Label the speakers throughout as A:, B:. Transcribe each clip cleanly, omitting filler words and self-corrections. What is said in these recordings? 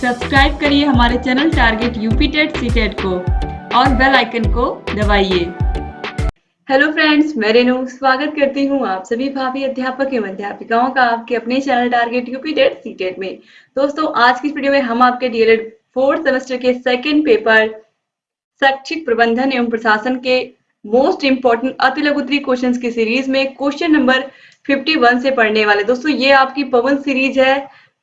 A: Subscribe करिए हमारे channel target UP TET CTET को और बेल आइकन को दबाइए। हेलो फ्रेंड्स, मैं रेनू स्वागत करती हूँ आप सभी भावी अध्यापक एवं अध्यापिकाओं का आपके अपने channel target UP TET CTET में। दोस्तों, आज की इस वीडियो में हम आपके डीएलएड 4th सेमेस्टर के सेकेंड पेपर शैक्षिक प्रबंधन एवं प्रशासन के मोस्ट इंपोर्टेंट अति लघु उत्तरीय क्वेश्चंस की सीरीज में क्वेश्चन नंबर 51 से पढ़ने वाले। दोस्तों, ये आपकी पवन सीरीज है।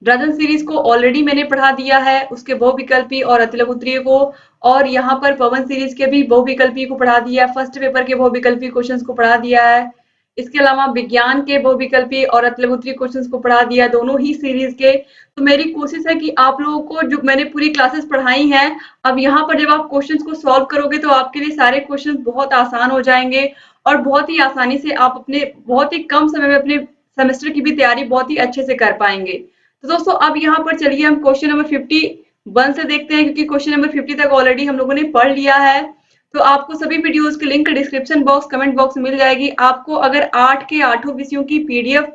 A: राजन सीरीज को ऑलरेडी मैंने पढ़ा दिया है, उसके बहुविकल्पी और अति लघु उत्तरीय को, और यहाँ पर पवन सीरीज के भी बहुविकल्पी को पढ़ा दिया है। फर्स्ट पेपर के बहुविकल्पी क्वेश्चंस को पढ़ा दिया है। इसके अलावा विज्ञान के बहुविकल्पी और अति लघु उत्तरीय क्वेश्चंस को पढ़ा दिया, दोनों ही सीरीज के। तो मेरी कोशिश है कि आप लोगों को जो मैंने पूरी क्लासेस पढ़ाई हैं, अब यहाँ पर जब आप क्वेश्चंस को सॉल्व करोगे तो आपके लिए सारे क्वेश्चंस बहुत आसान हो जाएंगे और बहुत ही आसानी से आप अपने बहुत ही कम समय में अपने सेमेस्टर की भी तैयारी बहुत ही अच्छे से कर पाएंगे। तो दोस्तों, अब यहाँ पर चलिए हम क्वेश्चन नंबर 51 से देखते हैं, क्योंकि क्वेश्चन नंबर 50 तक ऑलरेडी हम लोगों ने पढ़ लिया है। तो आपको सभी वीडियोस के link description box, comment box में मिल जाएगी। आपको अगर 8 के 8 विषयों की पीडीएफ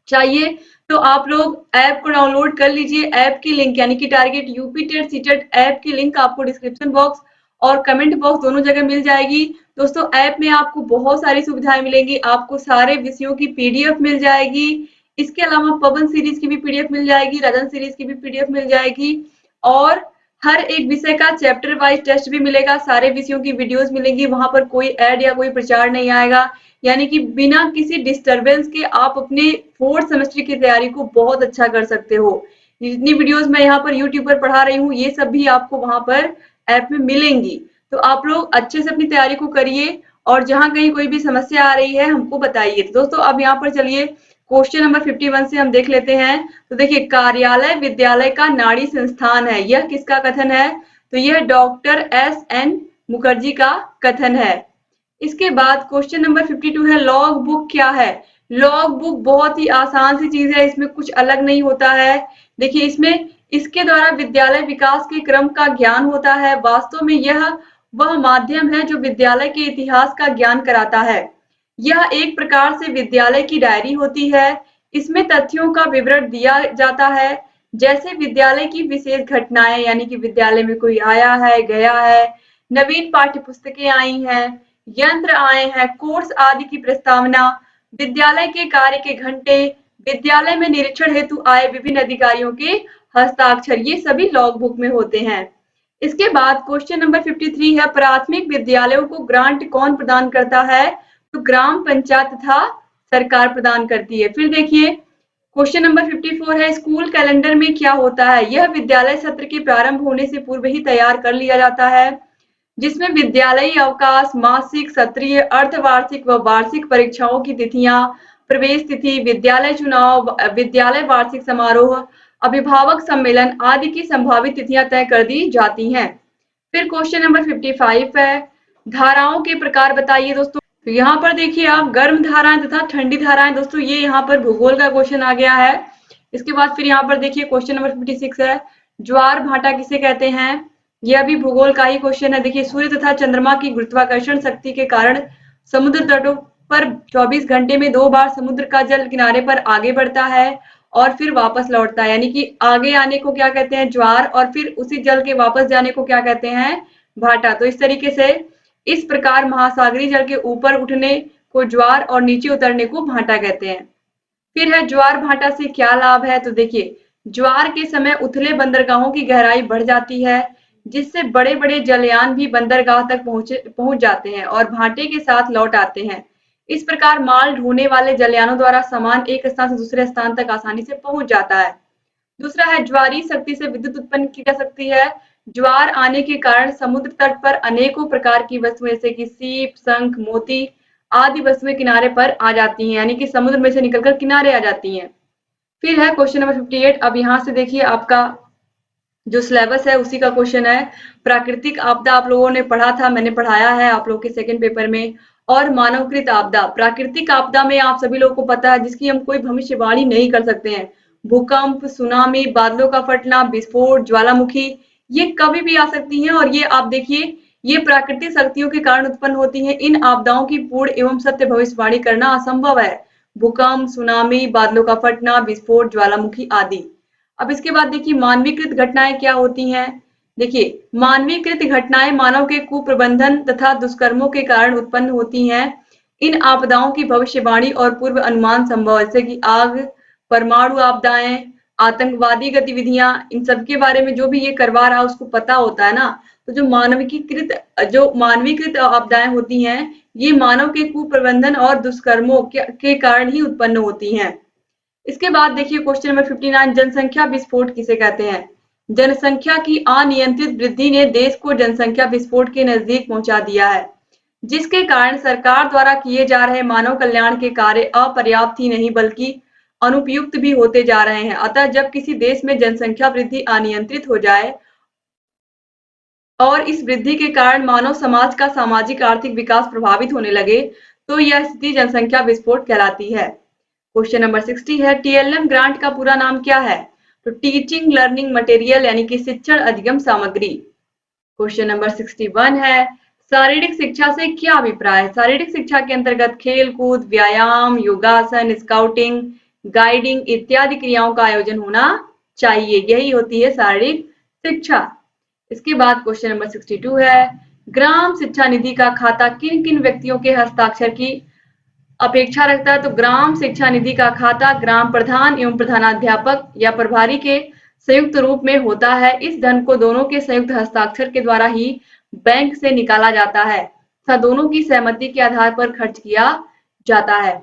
A: चाहिए तो आप लोग ऐप को डाउनलोड कर लीजिए। ऐप की लिंक यानी कि target UP TET CTET app की लिंक आपको डिस्क्रिप्शन बॉक्स और कमेंट बॉक्स दोनों जगह मिल जाएगी। दोस्तों, ऐप में आपको बहुत सारी सुविधाएं मिलेंगी। आपको सारे विषयों की पीडीएफ मिल जाएगी। इसके अलावा पवन सीरीज की भी पीडीएफ मिल जाएगी, राजन सीरीज की भी पीडीएफ मिल जाएगी, और हर एक विषय का चैप्टर वाइज टेस्ट भी मिलेगा। सारे विषयों की वीडियोस मिलेंगी, वहां पर कोई ऐड या कोई प्रचार नहीं आएगा, यानी कि बिना किसी डिस्टरबेंस के आप अपने 4th सेमेस्टर की तैयारी को बहुत अच्छा कर सकते हो। जितनी वीडियोस मैं यहाँ पर यूट्यूब पर पढ़ा रही हूँ, ये सब भी आपको वहां पर ऐप में मिलेंगी। तो आप लोग अच्छे से अपनी तैयारी को करिए और जहां कहीं कोई भी समस्या आ रही है हमको बताइए। तो दोस्तों, अब यहाँ पर चलिए क्वेश्चन नंबर 51 से हम देख लेते हैं। तो देखिए, कार्यालय विद्यालय का नाड़ी संस्थान है, यह किसका कथन है? तो यह डॉक्टर एस.एन. मुखर्जी का कथन है। इसके बाद क्वेश्चन नंबर 52 है, लॉग बुक क्या है? लॉग बुक बहुत ही आसान सी चीज है, इसमें कुछ अलग नहीं होता है। देखिए, इसमें इसके द्वारा विद्यालय विकास के क्रम का ज्ञान होता है। वास्तव में यह वह माध्यम है जो विद्यालय के इतिहास का ज्ञान कराता है। यह एक प्रकार से विद्यालय की डायरी होती है। इसमें तथ्यों का विवरण दिया जाता है, जैसे विद्यालय की विशेष घटनाएं, यानी कि विद्यालय में कोई आया है, गया है, नवीन पाठ्य पुस्तकें आई हैं, यंत्र आए हैं, कोर्स आदि की प्रस्तावना, विद्यालय के कार्य के घंटे, विद्यालय में निरीक्षण हेतु आए विभिन्न अधिकारियों के हस्ताक्षर, ये सभी लॉग बुक में होते हैं। इसके बाद क्वेश्चन नंबर 53 है, प्राथमिक विद्यालयों को ग्रांट कौन प्रदान करता है? तो ग्राम पंचायत तथा सरकार प्रदान करती है। फिर देखिए, क्वेश्चन नंबर 54 है, स्कूल कैलेंडर में क्या होता है? यह विद्यालय सत्र के प्रारंभ होने से पूर्व ही तैयार कर लिया जाता है, जिसमें विद्यालयी अवकाश, मासिक, सत्रीय, अर्धवार्षिक व वार्षिक परीक्षाओं की तिथियां, प्रवेश तिथि, विद्यालय चुनाव, विद्यालय वार्षिक समारोह, अभिभावक सम्मेलन आदि की संभावित तिथियां तय कर दी जाती हैं। फिर क्वेश्चन नंबर 55 है, धाराओं के प्रकार बताइए। दोस्तों, तो यहाँ पर देखिए आप, गर्म धाराएं तथा ठंडी धाराएं। दोस्तों, ये यहाँ पर भूगोल का क्वेश्चन आ गया है। इसके बाद फिर यहाँ पर देखिए क्वेश्चन नंबर 56 है, ज्वार भाटा किसे कहते हैं? यह भी भूगोल का ही क्वेश्चन है। देखिए, सूर्य तथा चंद्रमा की गुरुत्वाकर्षण शक्ति के कारण समुद्र तटों पर 24 घंटे में 2 बार समुद्र का जल किनारे पर आगे बढ़ता है और फिर वापस लौटता है, यानी कि आगे आने को क्या कहते हैं? ज्वार, और फिर उसी जल के वापस जाने को क्या कहते हैं? भाटा। तो इस तरीके से, इस प्रकार महासागरीय जल के ऊपर उठने को ज्वार और नीचे उतरने को भाटा कहते हैं। फिर है, ज्वार भाटा से क्या लाभ है? तो देखिए, ज्वार के समय उथले बंदरगाहों की गहराई बढ़ जाती है, जिससे बड़े बड़े जलयान भी बंदरगाह तक पहुंच जाते हैं और भाटे के साथ लौट आते हैं। इस प्रकार माल ढोने वाले जलयानों द्वारा सामान एक स्थान से दूसरे स्थान तक आसानी से पहुंच जाता है। दूसरा है, ज्वारीय शक्ति से विद्युत उत्पन्न की जा सकती है। ज्वार आने के कारण समुद्र तट पर अनेकों प्रकार की वस्तुएं, जैसे कि सीप, शंख, मोती आदि वस्तुएं किनारे पर आ जाती हैं, यानी कि समुद्र में से निकलकर किनारे आ जाती हैं। फिर है क्वेश्चन नंबर 58। अब यहाँ से देखिए, आपका जो सिलेबस है उसी का क्वेश्चन है। प्राकृतिक आपदा आप लोगों ने पढ़ा था, मैंने पढ़ाया है आप लोग के सेकंड पेपर में। और मानवकृत आपदा, प्राकृतिक आपदा में आप सभी लोगों को पता है, जिसकी हम कोई भविष्यवाणी नहीं कर सकते हैं। भूकंप, सुनामी, बादलों का फटना, विस्फोट, ज्वालामुखी, ये कभी भी आ सकती हैं और ये आप देखिए, ये प्राकृतिक शक्तियों के कारण उत्पन्न होती हैं। इन आपदाओं की पूर्ण एवं सत्य भविष्यवाणी करना असंभव है। भूकंप, सुनामी, बादलों का फटना, विस्फोट, ज्वालामुखी आदि। अब इसके बाद देखिए मानवीकृत घटनाएं क्या होती हैं। देखिए मानवीकृत घटनाएं मानव के कुप्रबंधन तथा दुष्कर्मों के कारण उत्पन्न होती हैं। इन आपदाओं की भविष्यवाणी और पूर्व अनुमान संभव है, जैसे कि आग, परमाणु आपदाएं, आतंकवादी गतिविधियां, इन सब के बारे में जो भी ये करवा रहा है उसको पता होता है ना। तो जो मानवीकृत आपदाएं होती हैं ये मानव के कुप्रबंधन और दुष्कर्मों के कारण ही उत्पन्न होती हैं। इसके बाद देखिए क्वेश्चन नंबर 59, जनसंख्या विस्फोट किसे कहते हैं। जनसंख्या की अनियंत्रित वृद्धि ने देश को जनसंख्या विस्फोट के नजदीक पहुंचा दिया है, जिसके कारण सरकार द्वारा किए जा रहे मानव कल्याण के कार्य अपर्याप्त ही नहीं बल्कि अनुपयुक्त भी होते जा रहे हैं। अतः जब किसी देश में जनसंख्या वृद्धि अनियंत्रित हो जाए और इस वृद्धि के कारण मानव समाज का सामाजिक आर्थिक विकास प्रभावित होने लगे तो यह स्थिति जनसंख्या विस्फोट कहलाती है। क्वेश्चन नंबर 60 है, टीएलएम ग्रांट का पूरा नाम क्या है। तो टीचिंग लर्निंग मटेरियल यानी कि शिक्षण अधिगम सामग्री। क्वेश्चन नंबर 61 है, शारीरिक शिक्षा से क्या अभिप्राय है। शारीरिक शिक्षा के अंतर्गत खेल कूद, व्यायाम, योगासन, स्काउटिंग, गाइडिंग इत्यादि क्रियाओं का आयोजन होना चाहिए, यही होती है शारीरिक शिक्षा। इसके बाद क्वेश्चन नंबर 62 है, ग्राम शिक्षा निधि का खाता किन किन व्यक्तियों के हस्ताक्षर की अपेक्षा रखता है। तो ग्राम शिक्षा निधि का खाता ग्राम प्रधान एवं प्रधानाध्यापक या प्रभारी के संयुक्त रूप में होता है। इस धन को दोनों के संयुक्त हस्ताक्षर के द्वारा ही बैंक से निकाला जाता है तथा दोनों की सहमति के आधार पर खर्च किया जाता है।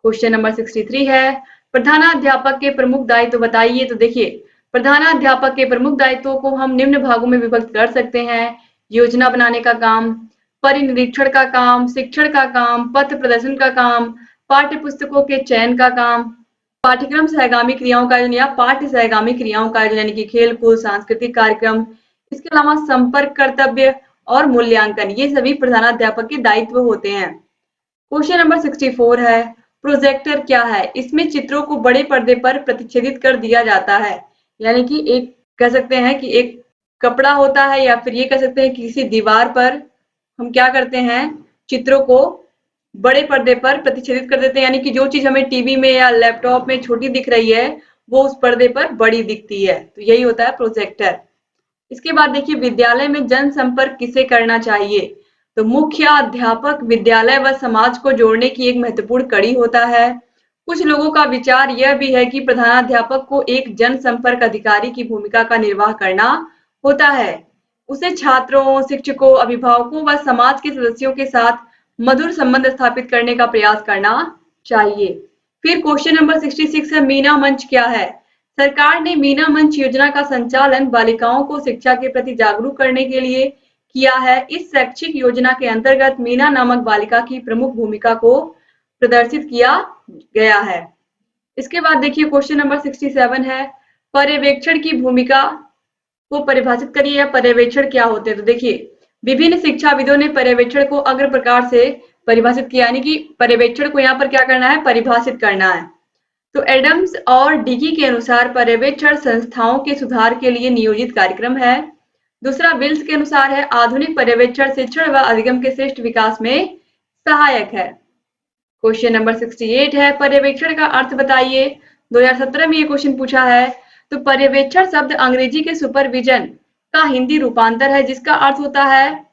A: क्वेश्चन नंबर 63 है, प्रधानाध्यापक के प्रमुख दायित्व बताइए। तो देखिए प्रधानाध्यापक के प्रमुख दायित्वों को हम निम्न भागों में विभक्त कर सकते हैं। योजना बनाने का काम, परिनिरीक्षण का काम, शिक्षण का काम, पथ प्रदर्शन का काम, पाठ्य पुस्तकों के चयन का काम, पाठ्यक्रम सहगामी क्रियाओं का आयोजन या पाठ्य सहगामी क्रियाओं का आयोजन यानी कि खेल कूद, सांस्कृतिक कार्यक्रम, इसके अलावा संपर्क कर्तव्य और मूल्यांकन, ये सभी प्रधानाध्यापक के दायित्व होते हैं। क्वेश्चन नंबर 64 है, प्रोजेक्टर क्या है। इसमें चित्रों को बड़े पर्दे पर प्रतिच्छेदित कर दिया जाता है, यानी कि एक कह सकते हैं कि एक कपड़ा होता है या फिर ये कह सकते हैं कि किसी दीवार पर हम क्या करते हैं, चित्रों को बड़े पर्दे पर प्रतिच्छेदित कर देते हैं, यानी कि जो चीज हमें टीवी में या लैपटॉप में छोटी दिख रही है वो उस पर्दे पर बड़ी दिखती है, तो यही होता है प्रोजेक्टर। इसके बाद देखिए विद्यालय में जनसंपर्क किसे करना चाहिए। तो मुख्य अध्यापक विद्यालय व समाज को जोड़ने की एक महत्वपूर्ण कड़ी होता है। कुछ लोगों का विचार यह भी है कि प्रधानाध्यापक को एक जनसंपर्क अधिकारी की भूमिका का निर्वाह करना होता है। उसे छात्रों, शिक्षकों, अभिभावकों व समाज के सदस्यों के साथ मधुर संबंध स्थापित करने का प्रयास करना चाहिए। फिर क्वेश्चन नंबर 66 है, मीना मंच क्या है। सरकार ने मीना मंच योजना का संचालन बालिकाओं को शिक्षा के प्रति जागरूक करने के लिए किया है। इस शैक्षिक योजना के अंतर्गत मीना नामक बालिका की प्रमुख भूमिका को प्रदर्शित किया गया है। इसके बाद देखिए क्वेश्चन नंबर 67 है, पर्यवेक्षण की भूमिका को परिभाषित करिए या पर्यवेक्षण क्या होते हैं। तो देखिए विभिन्न शिक्षाविदों ने पर्यवेक्षण को अग्र प्रकार से परिभाषित किया, यानी कि पर्यवेक्षण को यहाँ पर क्या करना है, परिभाषित करना है। तो एडम्स और डिकी के अनुसार पर्यवेक्षण संस्थाओं के सुधार के लिए नियोजित कार्यक्रम है। दूसरा विल्स के अनुसार है, आधुनिक पर्यवेक्षण शिक्षण व अधिगम के श्रेष्ठ विकास में सहायक है। क्वेश्चन नंबर 68 है, पर्यवेक्षण का अर्थ बताइए। 2017 में ये क्वेश्चन पूछा है। तो पर्यवेक्षण शब्द अंग्रेजी के सुपरविजन का हिंदी रूपांतर है, जिसका अर्थ होता है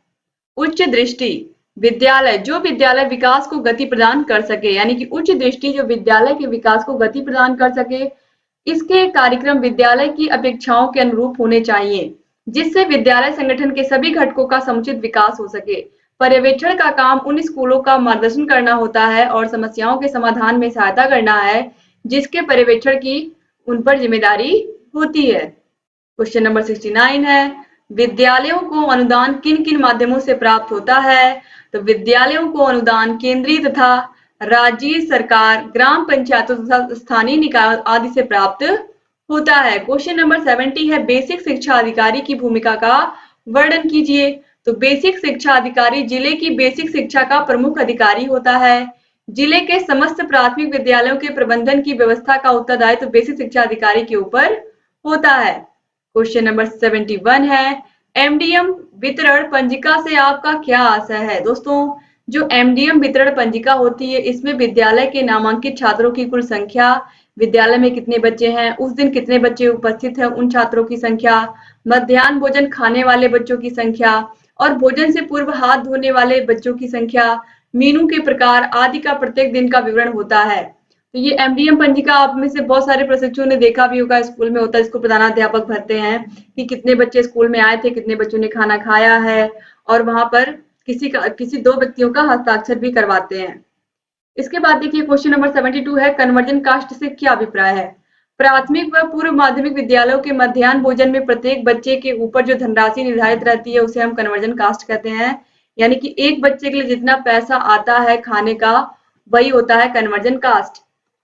A: उच्च दृष्टि। विद्यालय, जो विद्यालय विकास को गति प्रदान कर सके, यानी कि उच्च दृष्टि जो विद्यालय के विकास को गति प्रदान कर सके। इसके कार्यक्रम विद्यालय की अपेक्षाओं के अनुरूप होने चाहिए, जिससे विद्यालय संगठन के सभी घटकों का समुचित विकास हो सके। पर्यवेक्षण का काम उन स्कूलों का मार्गदर्शन करना होता है और समस्याओं के समाधान में सहायता करना है, जिसके पर्यवेक्षण की उन पर जिम्मेदारी होती है। क्वेश्चन नंबर 69 है, विद्यालयों को अनुदान किन किन माध्यमों से प्राप्त होता है। तो विद्यालयों को अनुदान केंद्रीय तथा राज्य सरकार, ग्राम पंचायतों तथा स्थानीय निकाय आदि से प्राप्त होता है। क्वेश्चन नंबर 70 है, बेसिक शिक्षा अधिकारी की भूमिका का वर्णन कीजिए। तो बेसिक शिक्षा अधिकारी जिले की बेसिक शिक्षा का प्रमुख अधिकारी होता है। जिले के समस्त प्राथमिक विद्यालयों के प्रबंधन की व्यवस्था का उत्तरदायित्व बेसिक शिक्षा अधिकारी के ऊपर होता है। क्वेश्चन नंबर 71 है, एमडीएम वितरण पंजिका से आपका क्या आशय है। दोस्तों जो एमडीएम वितरण पंजिका होती है, इसमें विद्यालय के नामांकित छात्रों की कुल संख्या, विद्यालय में कितने बच्चे हैं, उस दिन कितने बच्चे उपस्थित हैं, उन छात्रों की संख्या, मध्याह्न भोजन खाने वाले बच्चों की संख्या और भोजन से पूर्व हाथ धोने वाले बच्चों की संख्या, मीनू के प्रकार आदि का प्रत्येक दिन का विवरण होता है। तो ये एमडीएम पंजिका आप में से बहुत सारे प्रशिक्षुओं ने देखा भी होगा, स्कूल में होता है, इसको प्रधानाध्यापक भरते हैं कि कितने बच्चे स्कूल में आए थे, कितने बच्चों ने खाना खाया है और वहां पर किसी 2 व्यक्तियों का हस्ताक्षर भी करवाते हैं। इसके बाद देखिए क्वेश्चन नंबर 72 है, कन्वर्जन कास्ट से क्या अभिप्राय है? प्राथमिक व पूर्व माध्यमिक विद्यालयों के मध्याह्न भोजन में प्रत्येक बच्चे के ऊपर जो धनराशि निर्धारित रहती है उसे हम कन्वर्जन कास्ट कहते हैं। यानी कि एक बच्चे के लिए जितना पैसा आता है खाने का वही होता है कन्वर्जन कास्ट।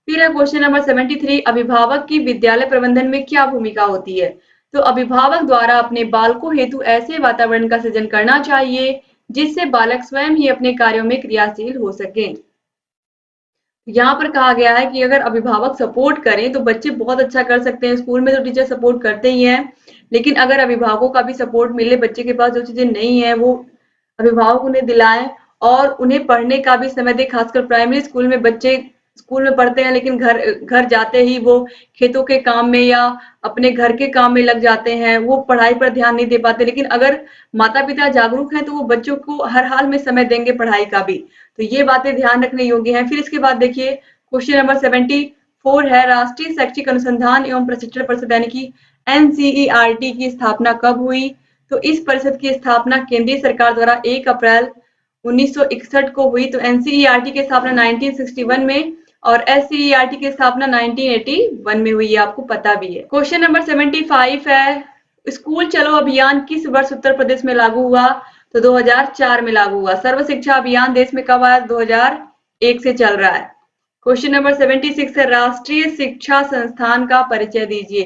A: फिर है क्वेश्चन नंबर 73, अभिभावक की विद्यालय प्रबंधन में क्या भूमिका होती है? तो अभिभावक द्वारा अपने बालकों हेतु ऐसे वातावरण का सृजन करना चाहिए जिससे बालक स्वयं ही अपने कार्यों में क्रियाशील हो सके। यहाँ पर कहा गया है कि अगर अभिभावक सपोर्ट करें तो बच्चे बहुत अच्छा कर सकते हैं। स्कूल में तो टीचर सपोर्ट करते ही हैं, लेकिन अगर अभिभावकों का भी सपोर्ट मिले, बच्चे के पास जो चीजें नहीं है वो अभिभावक उन्हें दिलाएं और उन्हें पढ़ने का भी समय दें। खासकर प्राइमरी स्कूल में बच्चे स्कूल में पढ़ते हैं लेकिन घर घर जाते ही वो खेतों के काम में या अपने घर के काम में लग जाते हैं, वो पढ़ाई पर ध्यान नहीं दे पाते। लेकिन अगर माता पिता जागरूक हैं तो वो बच्चों को हर हाल में समय देंगे पढ़ाई का भी। तो ये बातें ध्यान रखने योग्य हैं। फिर इसके बाद देखिए क्वेश्चन नंबर 74 है, राष्ट्रीय शैक्षिक अनुसंधान एवं प्रशिक्षण परिषद यानी कि एनसीईआरटी की स्थापना कब हुई? तो इस परिषद की स्थापना केंद्रीय सरकार द्वारा 1 अप्रैल 1961 को हुई। तो एनसीईआरटी की स्थापना 1961 में और एससीईआरटी की स्थापना 1981 में हुई है, आपको पता भी है। क्वेश्चन नंबर 75 है, स्कूल चलो अभियान किस वर्ष उत्तर प्रदेश में लागू हुआ? तो 2004 में लागू हुआ। सर्व शिक्षा अभियान देश में कब आया? 2001 से चल रहा है। क्वेश्चन नंबर 76 है, राष्ट्रीय शिक्षा संस्थान का परिचय दीजिए।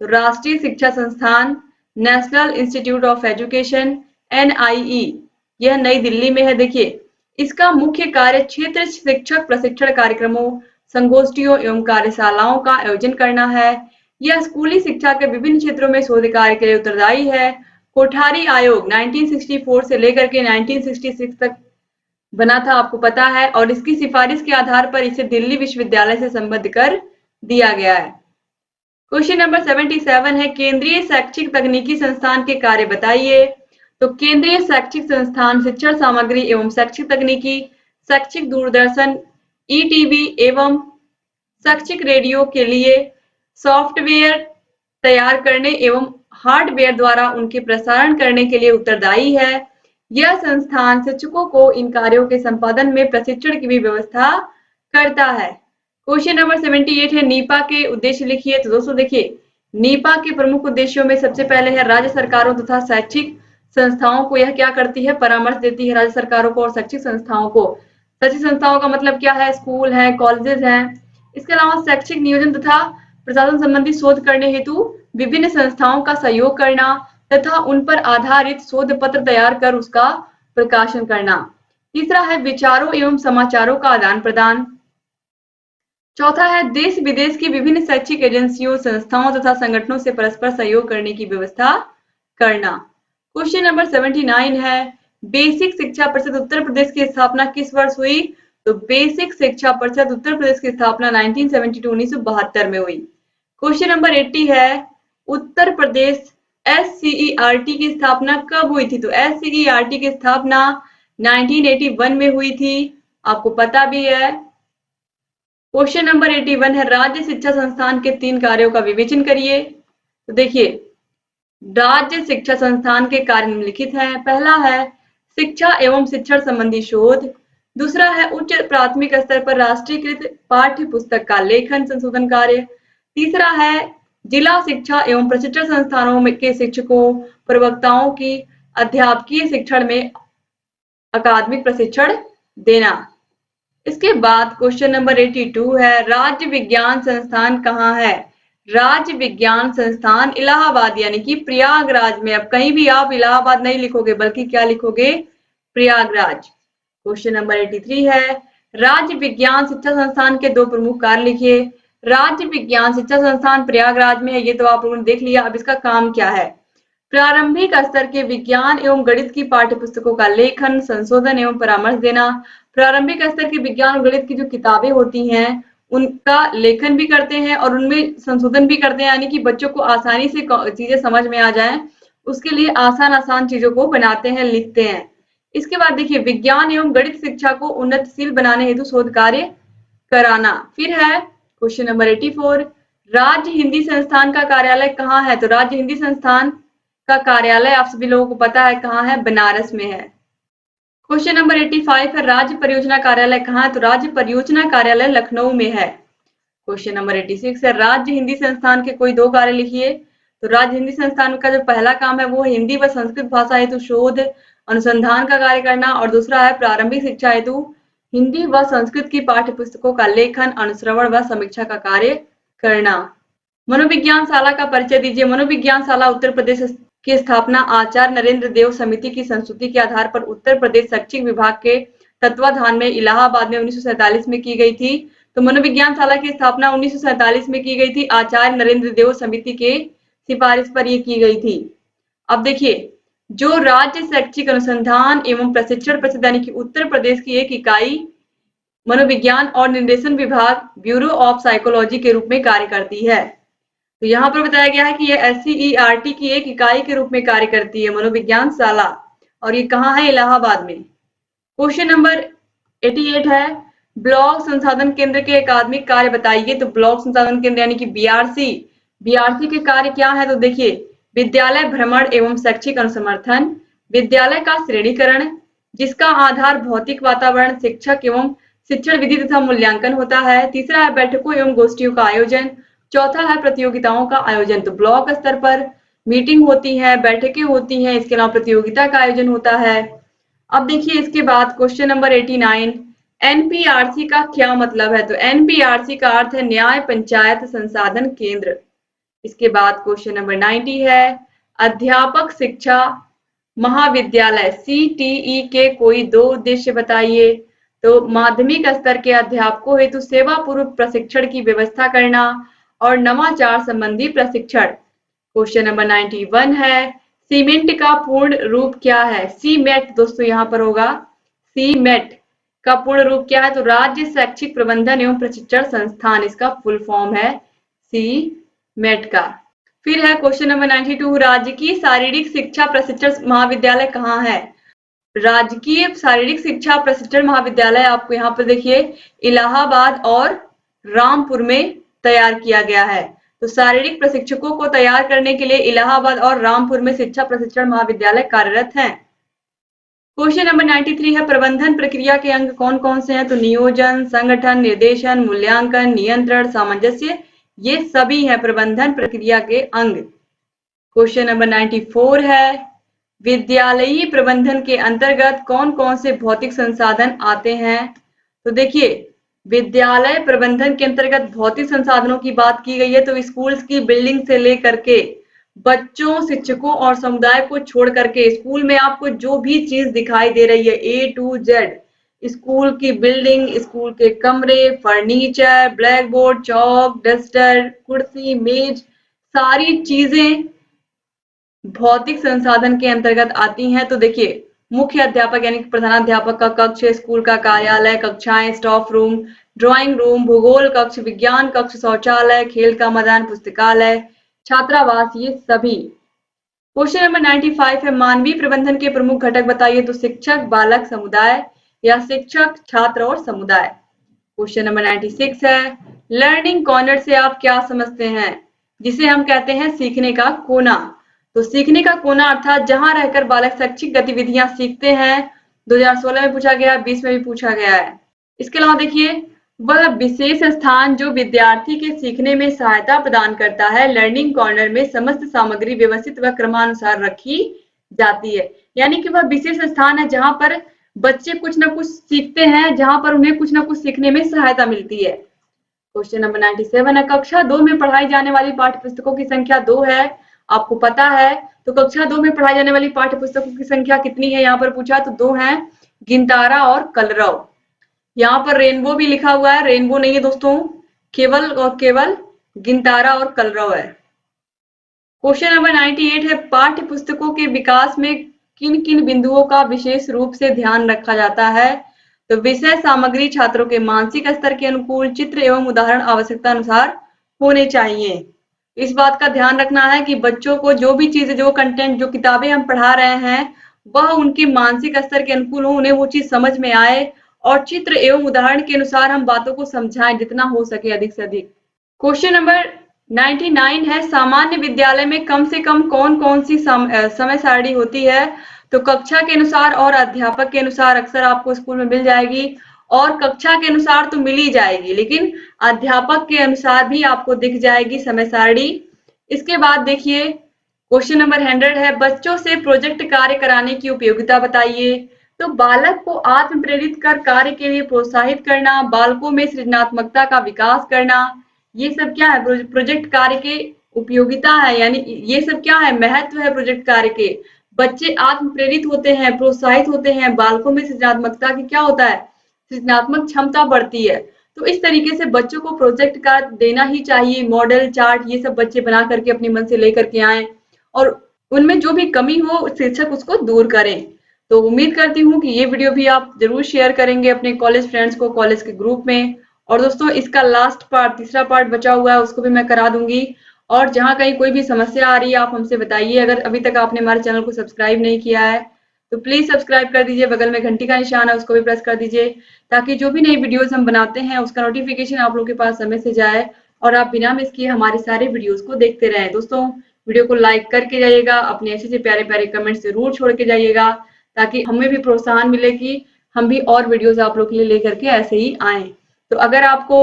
A: तो राष्ट्रीय शिक्षा संस्थान नेशनल इंस्टीट्यूट ऑफ एजुकेशन एनआईई, यह नई दिल्ली में है। देखिए इसका मुख्य कार्य क्षेत्र शिक्षक प्रशिक्षण कार्यक्रमों, संगोष्ठियों एवं कार्यशालाओं का आयोजन करना है। यह स्कूली शिक्षा के विभिन्न क्षेत्रों में शोध कार्य के लिए उत्तरदायी है। कोठारी आयोग 1964 से लेकर के 1966 तक बना था, आपको पता है, और इसकी सिफारिश के आधार पर इसे दिल्ली विश्वविद्यालय से संबद्ध कर दिया गया है। क्वेश्चन नंबर 77 है, केंद्रीय शैक्षिक तकनीकी संस्थान के कार्य बताइए। तो केंद्रीय शैक्षिक संस्थान शिक्षण सामग्री एवं शैक्षिक तकनीकी, शैक्षिक दूरदर्शन, ईटीवी एवं शैक्षिक रेडियो के लिए सॉफ्टवेयर तैयार करने एवं हार्डवेयर द्वारा उनके प्रसारण करने के लिए उत्तरदायी है। यह संस्थान शिक्षकों को इन कार्यों के संपादन में प्रशिक्षण की भी व्यवस्था करता है। क्वेश्चन नंबर 78 है, नीपा के उद्देश्य लिखिए। तो दोस्तों देखिए नीपा के प्रमुख उद्देश्यों में सबसे पहले है राज्य सरकारों तथा शैक्षिक संस्थाओं को यह क्या करती है? परामर्श देती है राज्य सरकारों को और शैक्षिक संस्थाओं को। शैक्षिक संस्थाओं का मतलब क्या है? स्कूल है, कॉलेजेस हैं। इसके अलावा शैक्षिक नियोजन तथा प्रशासन संबंधी शोध करने हेतु विभिन्न संस्थाओं का सहयोग करना तथा उन पर आधारित शोध पत्र तैयार कर उसका प्रकाशन करना। तीसरा है विचारों एवं समाचारों का आदान प्रदान। चौथा है देश विदेश की विभिन्न शैक्षिक एजेंसियों, संस्थाओं तथा संगठनों से परस्पर सहयोग करने की व्यवस्था करना। क्वेश्चन नंबर 79 है, बेसिक शिक्षा परिषद उत्तर प्रदेश की स्थापना किस वर्ष हुई? तो बेसिक शिक्षा परिषद उत्तर प्रदेश की स्थापना 1972 में हुई। क्वेश्चन नंबर 80 है, उत्तर प्रदेश एससीईआरटी की स्थापना कब हुई थी? तो एससीईआरटी की स्थापना 1981 में हुई थी, आपको पता भी है। क्वेश्चन नंबर 81 है, राज्य शिक्षा संस्थान के 3 कार्यों का विवेचन करिए। तो देखिए राज्य शिक्षा संस्थान के कार्य निम्नलिखित हैं। पहला है शिक्षा एवं शिक्षण संबंधी शोध। दूसरा है उच्च प्राथमिक स्तर पर राष्ट्रीयकृत पाठ्य पुस्तक का लेखन संशोधन कार्य। तीसरा है जिला शिक्षा एवं प्रशिक्षण संस्थानों में के शिक्षकों प्रवक्ताओं की अध्यापकीय शिक्षण में अकादमिक प्रशिक्षण देना। इसके बाद क्वेश्चन नंबर 82 है, राज्य विज्ञान संस्थान कहाँ है? राज्य विज्ञान संस्थान इलाहाबाद यानी कि प्रयागराज में। अब कहीं भी आप इलाहाबाद नहीं लिखोगे बल्कि क्या लिखोगे? प्रयागराज। क्वेश्चन नंबर 83 है, राज्य विज्ञान शिक्षा संस्थान के 2 प्रमुख कार्य लिखिए। राज्य विज्ञान शिक्षा संस्थान प्रयागराज में है, ये तो आप लोगों ने देख लिया। अब इसका काम क्या है? प्रारंभिक स्तर के विज्ञान एवं गणित की पाठ्य पुस्तकों का लेखन, संशोधन एवं परामर्श देना। प्रारंभिक स्तर के विज्ञान और गणित की जो किताबें होती हैं उनका लेखन भी करते हैं और उनमें संशोधन भी करते हैं, यानी कि बच्चों को आसानी से चीजें समझ में आ जाएं, उसके लिए आसान आसान चीजों को बनाते हैं, लिखते हैं। इसके बाद देखिए, विज्ञान एवं गणित शिक्षा को उन्नतशील बनाने हेतु शोध कार्य कराना। फिर है क्वेश्चन नंबर 84, राज्य हिंदी संस्थान का कार्यालय कहाँ है? तो राज्य हिंदी संस्थान का कार्यालय आप सभी लोगों को पता है कहाँ है, बनारस में है। क्वेश्चन नंबर 85 है, राज्य परियोजना कार्यालय कहाँ है? तो राज्य परियोजना कार्यालय लखनऊ में है। क्वेश्चन नंबर 86 है, राज्य हिंदी संस्थान के कोई दो कार्य लिखिए। तो राज्य हिंदी संस्थान का जो पहला काम है वो हिंदी व संस्कृत भाषा हेतु शोध अनुसंधान का कार्य करना, और दूसरा है प्रारंभिक शिक्षा हेतु हिंदी व संस्कृत की पाठ्य पुस्तकों का लेखन, अनुश्रवण व समीक्षा का कार्य करना। मनोविज्ञान शाला का परिचय दीजिए। मनोविज्ञान शाला उत्तर प्रदेश की स्थापना आचार्य नरेंद्र देव समिति की संस्तुति के आधार पर उत्तर प्रदेश शैक्षिक विभाग के तत्वाधान में इलाहाबाद में 1947 में की गई थी। तो मनोविज्ञान शाला की स्थापना 1947 में की गई थी, आचार्य नरेंद्र देव समिति के सिफारिश पर यह की गई थी। अब देखिए, जो राज्य शैक्षिक अनुसंधान एवं प्रशिक्षण परिषद यानी कि उत्तर प्रदेश की एक इकाई मनोविज्ञान और निर्देशन विभाग ब्यूरो ऑफ साइकोलॉजी के रूप में कार्य करती है। तो यहाँ पर बताया गया है कि ये SCERT की एक इकाई के रूप में कार्य करती है मनोविज्ञान शाला, और ये कहाँ है? इलाहाबाद में। क्वेश्चन नंबर 88 है, ब्लॉक संसाधन केंद्र के एकात्मिक कार्य बताइए। तो ब्लॉक संसाधन केंद्र यानी कि BRC के कार्य क्या है? तो देखिए, विद्यालय भ्रमण एवं शैक्षिक अनुसमर्थन, विद्यालय का श्रेणीकरण जिसका आधार भौतिक वातावरण, शिक्षक एवं शिक्षण विधि तथा मूल्यांकन होता है। तीसरा है बैठकों एवं गोष्ठियों का आयोजन। चौथा है प्रतियोगिताओं का आयोजन। तो ब्लॉक स्तर पर मीटिंग होती है, बैठकें होती हैं, इसके अलावा प्रतियोगिता का आयोजन होता है। अब देखिए, इसके बाद क्वेश्चन नंबर 89, NPRC का क्या मतलब है? तो NPRC का अर्थ है न्याय पंचायत संसाधन केंद्र। इसके बाद क्वेश्चन नंबर 90 है, अध्यापक शिक्षा महाविद्यालय CTE के कोई दो उद्देश्य बताइए। तो माध्यमिक स्तर के अध्यापकों हेतु सेवा पूर्व प्रशिक्षण की व्यवस्था करना और नवाचार संबंधी प्रशिक्षण। क्वेश्चन नंबर 91 है, सीमेंट का पूर्ण रूप क्या है? सीमेट दोस्तों यहाँ पर होगा, सीमेट का पूर्ण रूप क्या है? तो राज्य शैक्षिक प्रबंधन एवं प्रशिक्षण संस्थान, इसका फुल फॉर्म है सीमेट का। फिर है क्वेश्चन नंबर 92, राजकीय शारीरिक शिक्षा प्रशिक्षण महाविद्यालय कहाँ है? राजकीय शारीरिक शिक्षा प्रशिक्षण महाविद्यालय आपको यहाँ पर देखिए इलाहाबाद और रामपुर में तैयार किया गया है। तो शारीरिक प्रशिक्षकों को तैयार करने के लिए इलाहाबाद और रामपुर में शिक्षा प्रशिक्षण महाविद्यालय कार्यरत हैं। क्वेश्चन नंबर 93 है, प्रबंधन प्रक्रिया के अंग कौन कौन से हैं? तो नियोजन, संगठन, निर्देशन, मूल्यांकन, नियंत्रण, सामंजस्य, ये सभी हैं प्रबंधन प्रक्रिया के अंग। क्वेश्चन नंबर 94 है, विद्यालयी प्रबंधन के अंतर्गत कौन कौन से भौतिक संसाधन आते हैं? तो देखिए, विद्यालय प्रबंधन के अंतर्गत भौतिक संसाधनों की बात की गई है। तो स्कूल्स की बिल्डिंग से लेकर के बच्चों, शिक्षकों और समुदाय को छोड़ करके स्कूल में आपको जो भी चीज दिखाई दे रही है A to Z, स्कूल की बिल्डिंग, स्कूल के कमरे, फर्नीचर, ब्लैक बोर्ड, चौक, डस्टर, कुर्सी, मेज, सारी चीजें भौतिक संसाधन के अंतर्गत आती हैं। तो देखिए, मुख्य अध्यापक यानी कि प्रधानाध्यापक का कक्ष, स्कूल का कार्यालय, कक्षाएं, स्टाफ रूम, ड्राइंग रूम, भूगोल कक्ष, विज्ञान कक्ष, शौचालय, खेल का मैदान, पुस्तकालय, छात्रावास, ये सभी। क्वेश्चन नंबर 95 है, मानवीय प्रबंधन के प्रमुख घटक बताइए। तो शिक्षक, बालक, समुदाय, या शिक्षक, छात्र और समुदाय। क्वेश्चन नंबर 96 है, लर्निंग कॉर्नर से आप क्या समझते हैं? जिसे हम कहते हैं सीखने का कोना। तो सीखने का कोना अर्थात जहां रहकर बालक शैक्षिक गतिविधियां सीखते हैं। 2016 में पूछा गया, 20 में भी पूछा गया है। इसके अलावा देखिए, वह विशेष स्थान जो विद्यार्थी के सीखने में सहायता प्रदान करता है। लर्निंग कॉर्नर में समस्त सामग्री व्यवस्थित व क्रमानुसार रखी जाती है, यानी कि वह विशेष स्थान है जहां पर बच्चे कुछ ना कुछ सीखते हैं, जहां पर उन्हें कुछ ना कुछ सीखने में सहायता मिलती है। क्वेश्चन नंबर 97 है, कक्षा 2 में पढ़ाई जाने वाली पाठ्य पुस्तकों की संख्या 2 है, आपको पता है। तो कक्षा 2 में पढ़ाई जाने वाली पाठ्य पुस्तकों की संख्या कितनी है? यहाँ पर पूछा तो 2 है, गिनतारा और कलरव। यहाँ पर रेनबो भी लिखा हुआ है, रेनबो नहीं है दोस्तों, केवल और केवल गिनतारा और कलरव है। क्वेश्चन नंबर 98 है, पाठ्य पुस्तकों के विकास में किन किन बिंदुओं का विशेष रूप से ध्यान रखा जाता है? तो विषय सामग्री छात्रों के मानसिक स्तर के अनुकूल, चित्र एवं उदाहरण आवश्यकता अनुसार होने चाहिए। इस बात का ध्यान रखना है कि बच्चों को जो भी चीजें, जो कंटेंट, जो किताबें हम पढ़ा रहे हैं, वह उनके मानसिक स्तर के अनुकूल हो, उन्हें वो चीज समझ में आए और चित्र एवं उदाहरण के अनुसार हम बातों को समझाएं जितना हो सके अधिक से अधिक। क्वेश्चन नंबर 99 है, सामान्य विद्यालय में कम से कम कौन कौन सी समय सारणी होती है? तो कक्षा के अनुसार और अध्यापक के अनुसार अक्सर आपको स्कूल में मिल जाएगी, और कक्षा के अनुसार तो मिल ही जाएगी, लेकिन अध्यापक के अनुसार भी आपको दिख जाएगी समय सारणी। इसके बाद देखिए क्वेश्चन नंबर 100 है, बच्चों से प्रोजेक्ट कार्य कराने की उपयोगिता बताइए। तो बालक को आत्म प्रेरित कर कार्य के लिए प्रोत्साहित करना, बालकों में सृजनात्मकता का विकास करना, ये सब क्या है? प्रोजेक्ट कार्य के उपयोगिता है, यानी ये सब क्या है? महत्व है प्रोजेक्ट कार्य के। बच्चे आत्म प्रेरित होते हैं, प्रोत्साहित होते हैं, बालकों में सृजनात्मकता की क्या होता है? सृजनात्मक क्षमता बढ़ती है। तो इस तरीके से बच्चों को प्रोजेक्ट कार्य देना ही चाहिए। मॉडल, चार्ट, ये सब बच्चे बना करके अपने मन से लेकर के आए और उनमें जो भी कमी हो शिक्षक उसको दूर करें। तो उम्मीद करती हूँ कि ये वीडियो भी आप जरूर शेयर करेंगे अपने कॉलेज फ्रेंड्स को, कॉलेज के ग्रुप में। और दोस्तों इसका लास्ट पार्ट, तीसरा पार्ट बचा हुआ है, उसको भी मैं करा दूंगी। और जहां कहीं कोई भी समस्या आ रही है आप हमसे बताइए। अगर अभी तक आपने हमारे चैनल को सब्सक्राइब नहीं किया है तो प्लीज सब्सक्राइब कर दीजिए, बगल में घंटी का निशान है उसको भी प्रेस कर दीजिए, ताकि जो भी नई वीडियोस हम बनाते हैं उसका नोटिफिकेशन आप लोगों के पास समय से जाए और आप बिना मिस किए हमारे सारे वीडियोस को देखते रहें। दोस्तों वीडियो को लाइक करके जाइएगा, अपने ऐसे से प्यारे प्यारे कमेंट जरूर छोड़ के जाइएगा, ताकि हमें भी प्रोत्साहन मिले कि हम भी और वीडियोस आप लोग के लिए लेकर के ऐसे ही आए। तो अगर आपको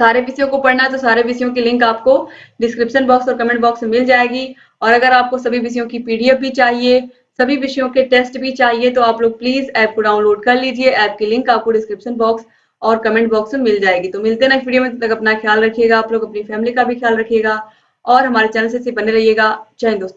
A: सारे विषयों को पढ़ना है तो सारे विषयों की लिंक आपको डिस्क्रिप्शन बॉक्स और कमेंट बॉक्स में मिल जाएगी। और अगर आपको सभी विषयों की पीडीएफ भी चाहिए, सभी विषयों के टेस्ट भी चाहिए, तो आप लोग प्लीज ऐप को डाउनलोड कर लीजिए। ऐप की लिंक आपको डिस्क्रिप्शन बॉक्स और कमेंट बॉक्स में मिल जाएगी। तो मिलते हैं नेक्स्ट वीडियो में, तब तक अपना ख्याल रखिएगा, आप लोग अपनी फैमिली का भी ख्याल रखिएगा और हमारे चैनल से बने रहिएगा। जय हिंद दोस्तों।